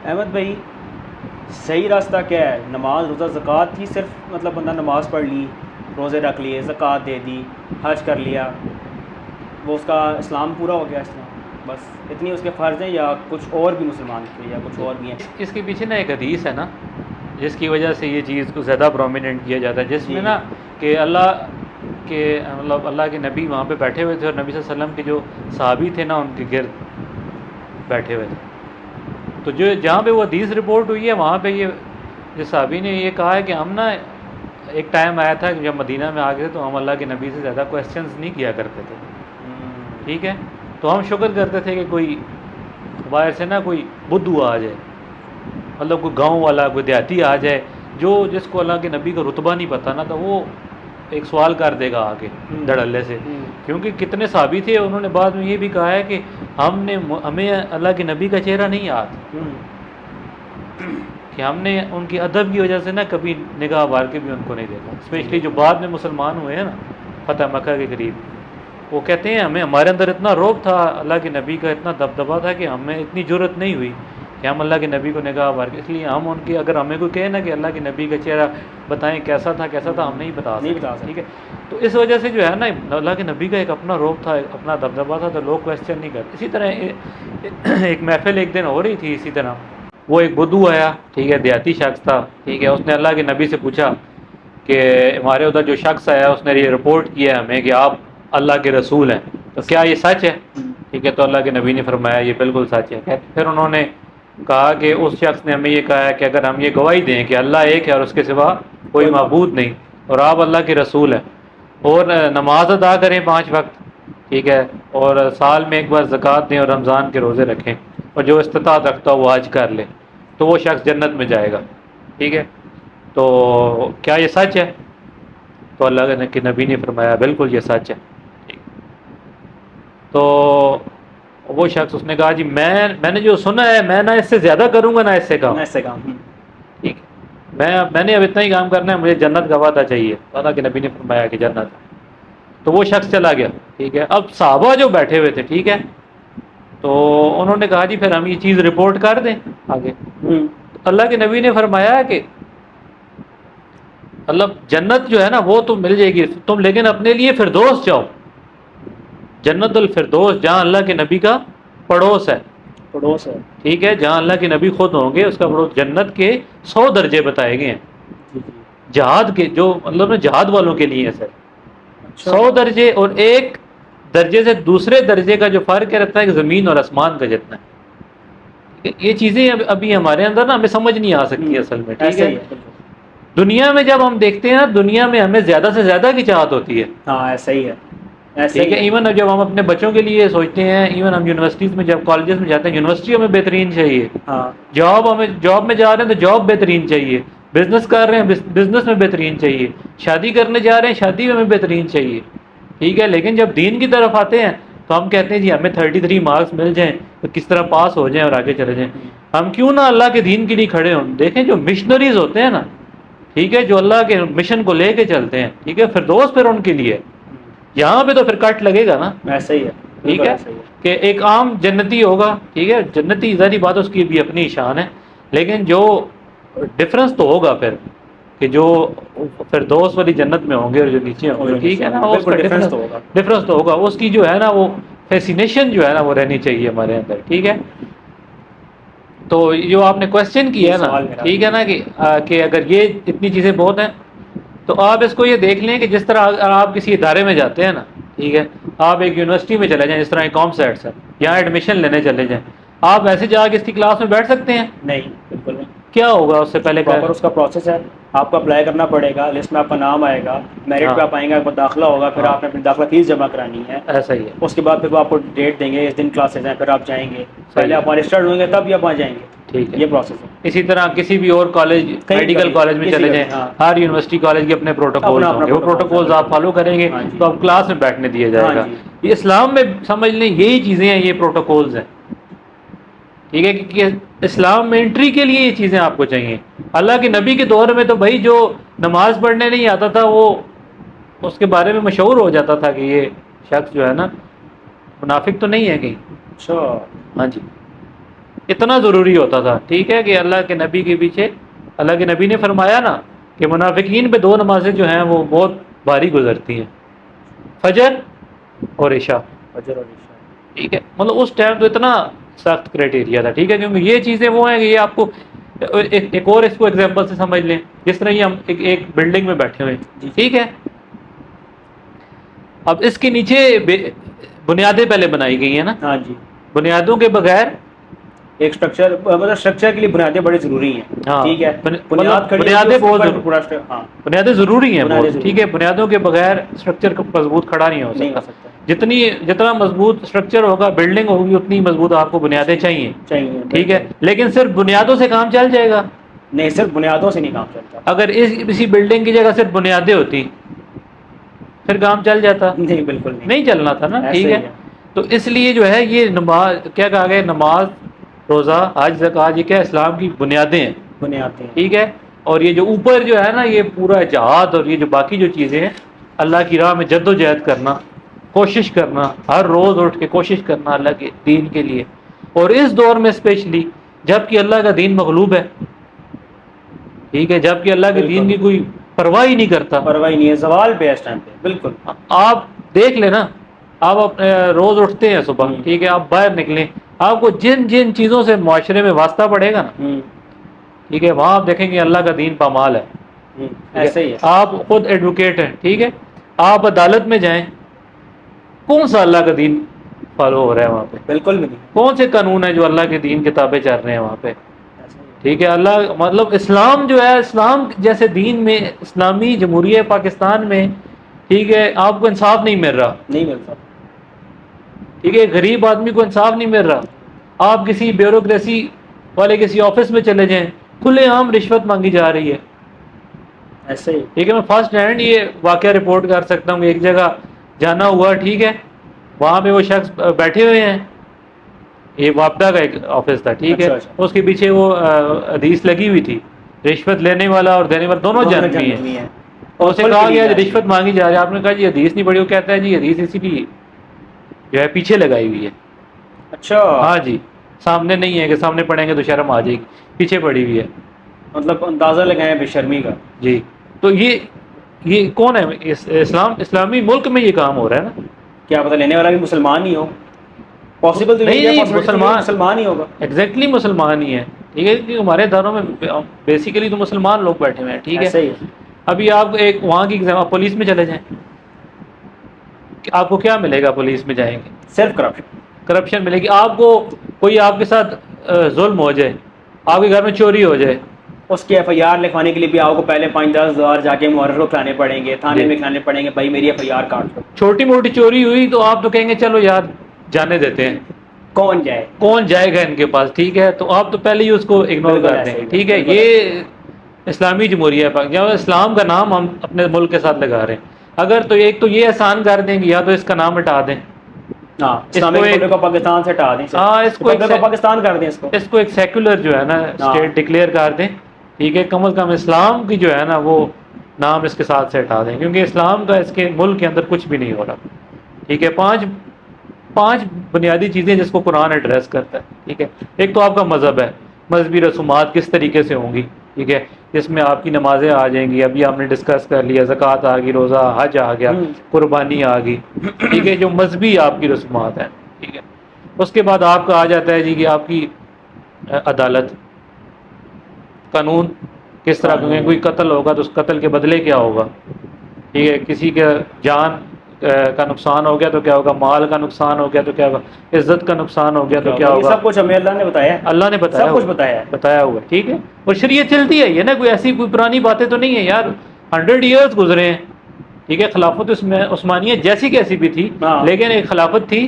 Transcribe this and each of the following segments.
احمد بھائی صحیح راستہ کیا ہے؟ نماز روزہ زکوٰۃ ہی صرف مطلب بندہ نماز پڑھ لی، روزے رکھ لیے، زکوٰۃ دے دی، حج کر لیا، وہ اس کا اسلام پورا ہو گیا؟ اسلام بس اتنی اس کے فرض ہیں یا کچھ اور بھی مسلمان کے یا کچھ اور بھی ہیں؟ اس کے پیچھے نا ایک حدیث ہے نا جس کی وجہ سے یہ چیز کو زیادہ پرومیننٹ کیا جاتا ہے، جس میں نا کہ مطلب اللہ کے نبی وہاں پہ بیٹھے ہوئے تھے اور نبی صلی اللہ علیہ وسلم کے جو صحابی تھے نا ان کے گرد بیٹھے ہوئے تھے، تو جو جہاں پہ وہ حدیث رپورٹ ہوئی ہے وہاں پہ یہ جو صحابی نے یہ کہا ہے کہ ہم نا ایک ٹائم آیا تھا کہ جب مدینہ میں آ گئے تو ہم اللہ کے نبی سے زیادہ کویسچنز نہیں کیا کرتے تھے، ٹھیک ہے، تو ہم شکر کرتے تھے کہ کوئی باہر سے نا کوئی بدھو آ جائے، مطلب کوئی گاؤں والا کوئی دیہاتی آ جائے جس کو اللہ کے نبی کا رتبہ نہیں پتہ نا، تو وہ ایک سوال کر دے گا آگے دھڑلے سے، کیونکہ کتنے صحابی تھے انہوں نے بعد میں یہ بھی کہا ہے کہ ہمیں اللہ کے نبی کا چہرہ نہیں یاد، کہ ہم نے ان کی ادب کی وجہ سے نا کبھی نگاہ بار کے بھی ان کو نہیں دیکھا، اسپیشلی جو بعد میں مسلمان ہوئے ہیں نا فتح مکہ کے قریب، وہ کہتے ہیں ہمارے اندر اتنا روب تھا اللہ کے نبی کا، اتنا دبدبا تھا کہ ہمیں اتنی جرت نہیں ہوئی کہ ہم اللہ کے نبی کو نگاہ بار کے، اس لیے ہم ان کی اگر ہمیں کوئی کہے نا کہ اللہ کے نبی کا چہرہ بتائیں کیسا تھا ہم نہیں بتا سکتے، ٹھیک ہے، تو اس وجہ سے جو ہے نا اللہ کے نبی کا ایک اپنا روب تھا، ایک اپنا دبدبا تھا، تو لوگ کویسچن نہیں کرتے۔ اسی طرح ایک محفل ایک دن ہو رہی تھی، اسی طرح وہ ایک بدھو آیا، ٹھیک ہے، دیہاتی شخص تھا، ٹھیک ہے، اس نے اللہ کے نبی سے پوچھا کہ ہمارے ادھر جو شخص آیا اس نے یہ رپورٹ کیا ہمیں کہ آپ اللہ کے رسول ہیں، تو کیا یہ سچ ہے؟ ٹھیک ہے، تو اللہ کے نبی نے فرمایا یہ بالکل سچ ہے۔ پھر انہوں نے کہا کہ اس شخص نے ہمیں یہ کہا ہے کہ اگر ہم یہ گواہی دیں کہ اللہ ایک ہے اور اس کے سوا کوئی معبود نہیں اور آپ اللہ کے رسول ہیں، اور نماز ادا کریں 5 وقت، ٹھیک ہے، اور سال میں ایک بار زکوٰۃ دیں اور رمضان کے روزے رکھیں، اور جو استطاعت رکھتا ہو وہ حج کر لے، تو وہ شخص جنت میں جائے گا، ٹھیک ہے، تو کیا یہ سچ ہے؟ تو اللہ کے نبی نے فرمایا بالکل یہ سچ ہے۔ تو وہ شخص اس نے کہا جی میں نے جو سنا ہے میں نہ اس سے زیادہ کروں گا نہ اس سے کم، ٹھیک ہے، میں نے اب اتنا ہی کام کرنا ہے، مجھے جنت کا وعدہ چاہیے، اللہ کے نبی نے فرمایا کہ جنت، تو وہ شخص چلا گیا، ٹھیک ہے۔ اب صحابہ جو بیٹھے ہوئے تھے، ٹھیک ہے، تو انہوں نے کہا جی پھر ہم یہ چیز رپورٹ کر دیں آگے، اللہ کے نبی نے فرمایا کہ مطلب جنت جو ہے نا وہ تو مل جائے گی تم، لیکن اپنے لیے فردوس جاؤ، جنت الفردوس جہاں اللہ کے نبی کا پڑوس ہے، ٹھیک ہے، جہاں اللہ کے نبی خود ہوں گے، اس کا پڑوس، جنت کے 100 درجے بتائے گئے ہیں جہاد کے، جو مطلب جہاد والوں کے لیے سر 100 درجے، اور ایک درجے سے دوسرے درجے کا جو فرق رہتا ہے کہ زمین اور آسمان کا جتنا ہے، یہ چیزیں ابھی ہمارے اندر نا ہمیں سمجھ نہیں آ سکتی اصل میں، ٹھیک ہے، دنیا میں جب ہم دیکھتے ہیں دنیا میں ہمیں زیادہ سے زیادہ کی چاہت ہوتی ہے، ہاں ایسا ہی ہے، ٹھیک ہے، ایون جب ہم اپنے بچوں کے لیے سوچتے ہیں، ایون ہم یونیورسٹیز میں جب کالجز میں جاتے ہیں، یونیورسٹی ہمیں بہترین چاہیے، جاب میں جا رہے ہیں تو جاب بہترین چاہیے، بزنس کر رہے ہیں بزنس میں بہترین چاہیے، شادی کرنے جا رہے ہیں شادی میں ہمیں بہترین چاہیے، ٹھیک ہے، لیکن جب دین کی طرف آتے ہیں تو ہم کہتے ہیں جی ہمیں 33 مارکس مل جائیں تو کس طرح پاس ہو جائیں اور آگے چلے جائیں، ہم کیوں نہ اللہ کے دین کے لیے کھڑے ہوں۔ دیکھیں جو مشنریز ہوتے ہیں نا، ٹھیک ہے، جو اللہ کے مشن کو لے کے چلتے ہیں، ٹھیک ہے، فردوس پھر ان کے لیے، یہاں پہ تو پھر کٹ لگے گا نا، ایسا ہی ہے، ٹھیک ہے، کہ ایک عام جنتی ہوگا، ٹھیک ہے، جنتی ظاہری بات اس کی بھی اپنی شان ہے، لیکن جو ڈفرنس تو ہوگا پھر کہ جو فردوس والی جنت میں ہوں گے اور جو نیچے ہوں گے، ٹھیک ہے نا، اس کا ڈفرنس تو ہوگا، اس کی جو ہے نا وہ فیسینیشن جو ہے نا وہ رہنی چاہیے ہمارے اندر، ٹھیک ہے۔ تو جو آپ نے کویسچن کیا ہے نا، ٹھیک ہے نا، کہ اگر یہ اتنی چیزیں بہت ہیں تو آپ اس کو یہ دیکھ لیں کہ جس طرح اگر آپ کسی ادارے میں جاتے ہیں نا، ٹھیک ہے، آپ ایک یونیورسٹی میں چلے جائیں، جس طرح کام سیٹس ہے، یہاں ایڈمیشن لینے چلے جائیں، آپ ایسے جا کے اس کی کلاس میں بیٹھ سکتے ہیں؟ نہیں، بالکل نہیں۔ کیا ہوگا اس سے پہلے اس کا پروسیس ہے، آپ کو اپلائی کرنا پڑے گا، لسٹ میں آپ کا نام آئے گا، میرٹ پہ آپ آئیں گے، آپ کو داخلہ ہوگا، پھر آپ نے اپنی داخلہ فیس جمع کرانی ہے، ایسا ہی ہے، اس کے بعد پھر وہ آپ کو ڈیٹ دیں گے، اس دن کلاسز ہیں، پھر آپ جائیں گے، پہلے آپ رجسٹرڈ ہوئیں گے تب ہی آپ وہاں جائیں گے، ٹھیک ہے، یہ پروسیس ہے۔ اسی طرح کسی بھی اور کالج، میڈیکل کالج میں چلے جائیں، ہر یونیورسٹی کالج کے اپنے پروٹوکولز ہوں گے، وہ پروٹوکولز آپ فالو کریں گے تو آپ کلاس میں بیٹھنے دیا جائے گا۔ یہ اسلام میں سمجھ لیں یہی چیزیں ہیں، یہ پروٹوکولز ہیں، ٹھیک ہے، کہ اسلام میں انٹری کے لیے یہ چیزیں آپ کو چاہیے۔ اللہ کے نبی کے دور میں تو بھائی جو نماز پڑھنے نہیں آتا تھا وہ اس کے بارے میں مشہور ہو جاتا تھا کہ یہ شخص جو ہے نا منافق تو نہیں ہے کہیں، اچھا، ہاں جی۔ اتنا ضروری ہوتا تھا، ٹھیک ہے، کہ اللہ کے نبی کے پیچھے، اللہ کے نبی نے فرمایا نا کہ منافقین پہ 2 نمازیں جو ہیں وہ بہت بھاری گزرتی ہیں، فجر اور عشاء، فجر اور عشاء. ٹھیک ہے، مطلب اس ٹائم تو اتنا سخت کرائٹیریا تھا، ٹھیک ہے، کیونکہ یہ چیزیں وہ ہیں کہ یہ آپ کو ایک اور اس کو ایگزامپل سے سمجھ لیں، جس طرح یہ ہم ایک بلڈنگ میں بیٹھے ہوئے ہیں، ٹھیک ہے، اب اس کے نیچے بنیادیں پہلے بنائی گئی ہیں نا، ہاں جی. بنیادوں کے بغیر ایک اسٹرکچر، مطلب اسٹرکچر کے لیے بنیادیں بڑی ضروری ہیں. ہاں، ٹھیک ہے، مطلب بنیاد کھڑی بنیادیں ہوگی، اس کے بہت اوپر پورا ہاں بنیادیں ضروری ہیں بنیادیں بہت، ضروری ٹھیک ہے، بنیادوں کے بغیر اسٹرکچر مضبوط کھڑا نہیں ہو سکتا. جتنا مضبوط اسٹرکچر ہوگا، بلڈنگ ہوگی، اتنی مضبوط آپ کو بنیادیں چاہیے، ٹھیک ہے، لیکن صرف بنیادوں سے کام چل جائے گا؟ نہیں، صرف بنیادوں سے نہیں کام چلتا. اگر اسی بلڈنگ کی جگہ صرف بنیادیں ہوتی پھر کام چل جاتا؟ نہیں، بالکل نہیں چلنا تھا نا، ٹھیک ایسے ہے. ہی تو اس لیے جو ہے یہ نماز، کیا کہا گیا، نماز، روزہ، حج، زکوٰۃ، یہ کیا اسلام کی بنیادیں ہیں، بنیادیں ہیں. ٹھیک ہے. اور یہ جو اوپر جو ہے نا، یہ پورا جہاد اور یہ جو باقی جو چیزیں ہیں، اللہ کی راہ میں جد و جہد کرنا، کوشش کرنا، ہر روز اٹھ کے کوشش کرنا اللہ کے دین کے لیے، اور اس دور میں اسپیشلی جب کہ اللہ کا دین مغلوب ہے، ٹھیک ہے، جب کہ اللہ کے دین بالکل کی کوئی پرواہ ہی نہیں کرتا. پرواہ نہیں ہے، زوال پہ ہے اس ٹائم پہ. بالکل. آپ دیکھ لیں نا، آپ اپنے روز اٹھتے ہیں صبح، ٹھیک ہے، آپ باہر نکلیں، آپ کو جن جن چیزوں سے معاشرے میں واسطہ پڑے گا نا، ٹھیک ہے، وہاں آپ دیکھیں گے اللہ کا دین پامال ہے. ایسے ہی ہے. آپ خود ایڈوکیٹ ہیں، ٹھیک ہے، آپ عدالت میں جائیں، کون سا اللہ کا دین فالو ہو رہا ہے وہاں پہ؟ بالکل بھی نہیں. کون سے قانون ہیں جو اللہ کے دین کتابیں چل رہے ہیں وہاں پہ؟ ٹھیک ہے، اللہ مطلب اسلام جو ہے، اسلام جیسے دین میں، اسلامی جمہوریہ پاکستان میں، ٹھیک ہے، آپ کو انصاف نہیں مل رہا، نہیں ملتا. ٹھیک ہے، غریب آدمی کو انصاف نہیں مل رہا. آپ کسی بیوروکریسی والے کسی آفس میں چلے جائیں، کھلے عام رشوت مانگی جا رہی ہے. ایسے ہی. ٹھیک ہے، میں فرسٹ ہینڈ یہ واقعہ رپورٹ کر سکتا ہوں. ایک جگہ جانا ہوا، ٹھیک ہے، وہاں پہ وہ شخص بیٹھے ہوئے ہیں، یہ وابڈا کا ایک آفس تھا، ٹھیک ہے، اچھا اچھا. اس کے پیچھے وہ حدیث لگی ہوئی تھی، رشوت لینے والا اور دینے والا دونوں جہنمی ہیں. اور اسے کہا گیا رشوت مانگی جا رہی ہے. آپ نے کہا جی حدیث نہیں پڑھی، وہ کہتا ہے جی حدیث اسی لیے جو ہے پیچھے لگائی ہوئی ہے. اچھا. ہاں جی، سامنے نہیں ہے کہ سامنے پڑھیں گے تو شرم آ جائے گی، پیچھے پڑی ہوئی ہے. مطلب اندازہ لگائیں بے شرمی کا. جی، تو یہ کون ہے؟ اسلامی ملک میں یہ کام ہو رہا ہے نا. کیا پتہ لینے والا بھی مسلمان ہی ہو؟ پاسبل تو نہیں، مسلمان ہی ہوگا. ایگزیکٹلی مسلمان ہی ہے، ٹھیک ہے، کیونکہ ہمارے اداروں میں بیسیکلی تو مسلمان لوگ بیٹھے ہوئے ہیں، ٹھیک ہے. ایسے ہی. ابھی آپ ایک وہاں کی ایگزام، آپ پولیس میں چلے جائیں، آپ کو کیا ملے گا؟ پولیس میں جائیں گے صرف کرپشن. کرپشن ملے گی. آپ کو کوئی آپ کے ساتھ ظلم ہو جائے، آپ کے گھر میں چوری ہو جائے، اس کی ایف آئی آر لکھوانے کے لیے بھی آپ کو پہلے 5-10 ہزار جا کے محرر کو کھلانے پڑیں گے، تھانے میں کھلانے پڑیں گے، بھائی میری ایف آئی آر کاٹ دو. چھوٹی موٹی چوری ہوئی تو آپ تو کہیں گے چلو یار جانے دیتے ہیں، کون جائے گا ان کے پاس، ٹھیک ہے، تو آپ تو پہلے ہی اس کو اگنور کر دیں گے، ٹھیک ہے. یہ اسلامی جمہوریہ پاکستان، اسلام کا نام ہم اپنے ملک کے ساتھ لگا رہے ہیں. اگر تو ایک تو یہ احسان کر دیں گے، یا تو اس کا نام ہٹا دیں، اسلامک ریپبلک آف پاکستان سے ہٹا دیں، پاکستان کر دیں، اس کو ایک سیکولر جو ہے نا اسٹیٹ ڈکلیئر کر دیں، ٹھیک ہے. کم از کم اسلام کی جو ہے نا وہ نام اس کے ساتھ سے ہٹا دیں، کیونکہ اسلام کا اس کے ملک کے اندر کچھ بھی نہیں ہو رہا، ٹھیک ہے. پانچ بنیادی چیزیں جس کو قرآن ایڈریس کرتا ہے، ٹھیک ہے. ایک تو آپ کا مذہب ہے، مذہبی رسومات کس طریقے سے ہوں گی، ٹھیک ہے، جس میں آپ کی نمازیں آ جائیں گی، ابھی آپ نے ڈسکس کر لیا، زکوٰۃ آ گئی، روزہ، حج آ گیا، قربانی آ گئی، ٹھیک ہے، جو مذہبی آپ کی رسومات ہیں، ٹھیک ہے. اس کے بعد آپ کا آ جاتا ہے جی کہ آپ کی عدالت، قانون کس طرح کوئی قتل ہوگا تو اس قتل کے بدلے کیا ہوگا، ٹھیک ہے. کسی کا جان کا نقصان ہو گیا تو کیا ہوگا، مال کا نقصان ہو گیا تو کیا ہوگا، عزت کا نقصان ہو گیا تو کیا ہوگا. سب کچھ ہمیں اللہ نے بتایا، اللہ نے بتایا، سب کچھ بتایا ہوا ہے، ٹھیک ہے. اور شریعت چلتی ہے یہ نا، کوئی ایسی کوئی پرانی باتیں تو نہیں ہے یار. 100 ایئرز گزرے ہیں، ٹھیک ہے. خلافت عثمانیہ جیسی کیسی بھی تھی، لیکن ایک خلافت تھی،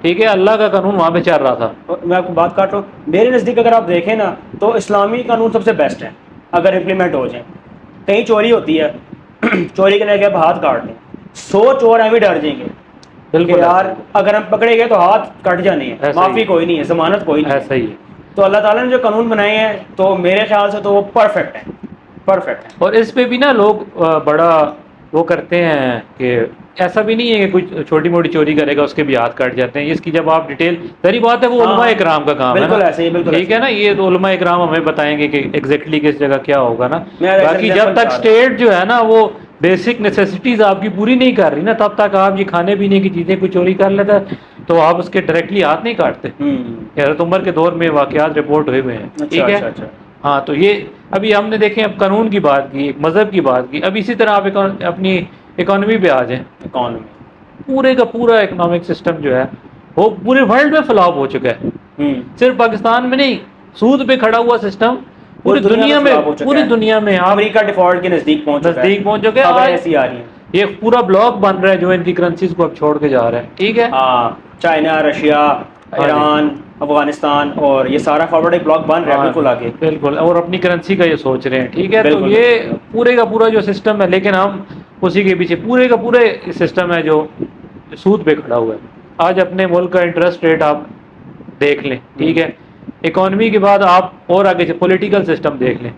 ٹھیک ہے. اللہ کا قانون وہاں پہ چل رہا تھا. میں آپ کو بات کاٹ رہا ہوں، میرے نزدیک اگر آپ دیکھیں نا تو اسلامی قانون سب سے بیسٹ ہے اگر امپلیمنٹ ہو جائیں. کہیں چوری ہوتی ہے، چوری کے لے کے آپ ہاتھ کاٹ دیں، 100 چور ہیں بھی ڈر جائیں گے، بالکل یار اگر ہم پکڑے گئے تو ہاتھ کٹ جانے ہیں، معافی کوئی نہیں ہے، ضمانت کوئی نہیں ہے. ایسا ہی ہے. تو اللہ تعالیٰ نے جو قانون بنائے ہیں تو میرے خیال سے تو وہ پرفیکٹ ہے. اور اس پہ بھی نا لوگ بڑا وہ کرتے ہیں کہ ایسا بھی نہیں ہے کہ کچھ چھوٹی موٹی چوری کرے گا اس کے بھی ہاتھ کاٹ جاتے ہیں. اس کی جب آپ ڈیٹیل ظاہری بات ہے وہ علماء اکرام کا کام ہے بالکل نا, ایسے ہی, بالکل ٹھیک ہے نا, یہ تو علماء اکرام ہمیں بتائیں گے کہ ایگزیکٹلی کس جگہ کیا ہوگا نا. میں باقی جب تک اسٹیٹ جو ہے نا وہ بیسک نیسیسٹیز آپ کی پوری نہیں کر رہی نا, تب تک آپ یہ کھانے پینے کی چیزیں کوئی چوری کر لیتا ہے تو آپ اس کے ڈائریکٹلی ہاتھ نہیں کاٹتے. حضرت عمر کے دور میں واقعات رپورٹ ہوئے ہوئے ہیں, اچھا ٹھیک ہے. اچھا اچھا. ہاں تو یہ ابھی ہم نے دیکھیں, اب قانون کی بات کی, ایک مذہب کی بات کی, اب اسی طرح آپ اپنی اکانومی پہ آ جائیں. اکانومی پورے کا پورا اکنامک سسٹم جو ہے وہ پورے ورلڈ میں فلاپ ہو چکا ہے, صرف پاکستان میں نہیں. سود پہ کھڑا ہوا سسٹم پوری دنیا میں, پوری دنیا میں آپ امریکہ ڈیفالٹ کے نزدیک پہنچ چکے خبریں ہیں. ایسی آ رہی ہیں. یہ پورا بلاک بن رہا ہے جو ان کی کرنسیز کو اب چھوڑ کے جا رہا ہے, ٹھیک ہے. ہاں, چائنا, رشیا, ایران, افغانستان, اور یہ سارا فارورڈ ایک بلاک بن رہا ہے بالکل آگے. بالکل, اور اپنی کرنسی کا یہ سوچ رہے ہیں, ٹھیک ہے. تو یہ پورے کا پورا جو سسٹم ہے, لیکن ہم اسی کے پیچھے پورے کا پورے سسٹم ہے جو سود پہ کھڑا ہوا ہے. آج اپنے ملک کا انٹرسٹ ریٹ آپ دیکھ لیں, ٹھیک ہے. اکانومی کے بعد آپ اور آگے سے پولیٹیکل سسٹم دیکھ لیں.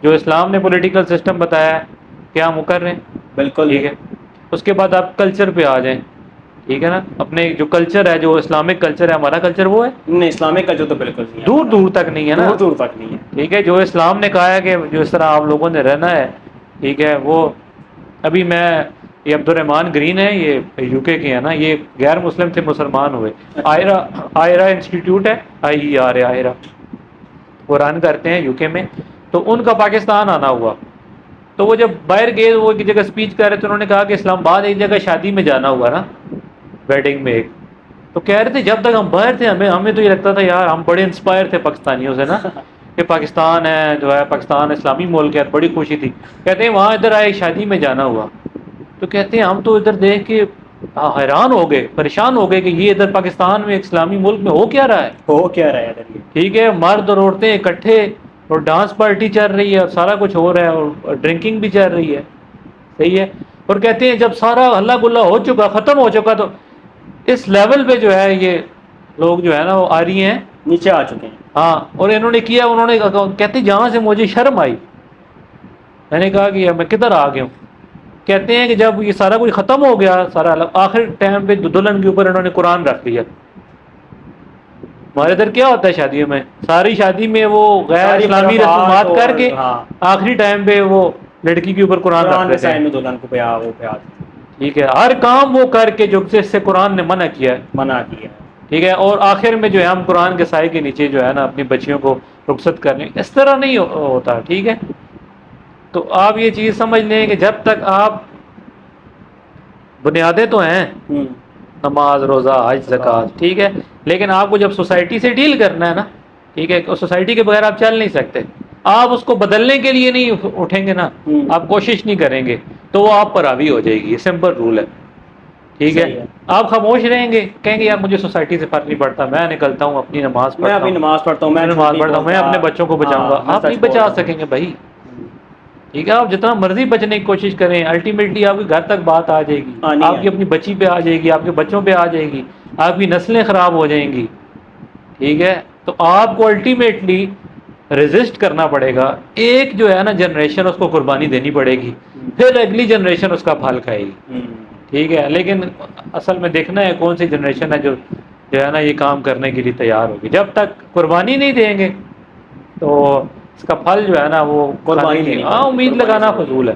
جو اسلام نے پولیٹیکل سسٹم بتایا ہے کیا مقرر ہیں, بالکل, ٹھیک ہے. اس کے بعد آپ کلچر پہ آ جائیں, ٹھیک ہے نا. اپنے جو کلچر ہے, جو اسلامک کلچر ہے, ہمارا کلچر وہ ہے نہیں, اسلامک کلچر تو بالکل نہیں ہے, دور دور تک نہیں ہے نا, دور دور تک نہیں ہے. ٹھیک ہے. جو اسلام نے کہا ہے کہ جو اس طرح آپ لوگوں نے رہنا ہے, ٹھیک ہے. وہ ابھی میں یہ عبد الرحمان گرین ہے, یہ یو کے ہیں نا, یہ غیر مسلم سے مسلمان ہوئے. آئرا انسٹیٹیوٹ ہے, آئرا وہ رن کرتے ہیں یو کے میں. تو ان کا پاکستان آنا ہوا, تو وہ جب باہر گئے, وہ ایک جگہ اسپیچ کر رہے تھے, انہوں نے کہا کہ اسلام آباد ایک جگہ شادی میں جانا ہوا نا, ویڈنگ میں ایک, تو کہہ رہے تھے جب تک ہم باہر تھے ہمیں تو یہ لگتا تھا یار ہم بڑے انسپائر تھے پاکستانیوں سے نا, کہ پاکستان ہے جو ہے, پاکستان اسلامی ملک ہے, بڑی خوشی تھی. کہتے ہیں وہاں ادھر آئے شادی میں جانا ہوا, تو کہتے ہیں ہم تو ادھر دیکھ کے حیران ہو گئے, پریشان ہو گئے کہ یہ ادھر پاکستان میں, ایک اسلامی ملک میں ہو کیا رہا ہے, ہو کیا رہا ہے. ٹھیک ہے. مرد اور عورتیں اکٹھے, اور ڈانس پارٹی چل رہی ہے, اور سارا کچھ ہو رہا ہے, اور ڈرنکنگ بھی چل رہی ہے, صحیح ہے. اور کہتے ہیں جب سارا ہلا گلا ہو چکا, ختم ہو چکا, تو اس لیول پہ جو ہے یہ لوگ جو ہے نا وہ آ رہی ہیں, نیچے آ چکے ہیں. ہاں, اور انہوں نے کیا, انہوں نے کہتے جہاں سے مجھے شرم آئی, میں نے کہا کہ میں کدھر آ گیا ہوں. کہتے ہیں کہ جب یہ سارا کچھ ختم ہو گیا, سارا آخر ٹائم پہ دلہن کے اوپر انہوں نے قرآن رکھ دیا. ہمارے ادھر کیا ہوتا ہے شادیوں میں, ساری شادی میں وہ غیر اسلامی رسومات کر کے آخری ٹائم پہ وہ لڑکی کے اوپر قرآن رکھ دیتے ہیں, دلہن کو ٹھیک ہے. ہر کام وہ کر کے جو جس سے قرآن نے منع کیا, ٹھیک ہے. اور آخر میں جو ہے ہم قرآن کے سائے کے نیچے جو ہے نا اپنی بچیوں کو رخصت کرنے, اس طرح نہیں ہوتا, ٹھیک ہے. تو آپ یہ چیز سمجھ لیں کہ جب تک آپ, بنیادیں تو ہیں, نماز, روزہ, حج, زکوٰۃ, ٹھیک ہے, لیکن آپ کو جب سوسائٹی سے ڈیل کرنا ہے نا, ٹھیک ہے, سوسائٹی کے بغیر آپ چل نہیں سکتے. آپ اس کو بدلنے کے لیے نہیں اٹھیں گے نا, آپ کوشش نہیں کریں گے, تو وہ آپ پر حاوی ہو جائے گی. یہ سمپل رول ہے, ٹھیک ہے. آپ خاموش رہیں گے, کہیں گے یار مجھے سوسائٹی سے فرق نہیں پڑتا, میں نکلتا ہوں اپنی نماز پڑھتا ہوں, میں اپنے بچوں کو بچاؤں گا. آپ نہیں بچا سکیں گے بھائی, ٹھیک ہے. آپ جتنا مرضی بچنے کی کوشش کریں, الٹیمیٹلی آپ کے گھر تک بات آ جائے گی, آپ کی اپنی بچی پہ آ جائے گی, آپ کے بچوں پہ آ جائے گی, آپ کی نسلیں خراب ہو جائیں گی, ٹھیک ہے. تو آپ کو الٹیمیٹلی ریزسٹ کرنا پڑے گا. ایک جو ہے نا جنریشن, اس کو قربانی دینی پڑے گی, پھر اگلی جنریشن اس کا پھل کھائے گی, ٹھیک ہے. لیکن اصل میں دیکھنا ہے کون سی جنریشن ہے جو ہے نا یہ کام کرنے کے لیے تیار ہوگی. جب تک قربانی نہیں دیں گے تو اس کا پھل جو ہے نا وہ قربانی نہیں, امید لگانا فضول ہے.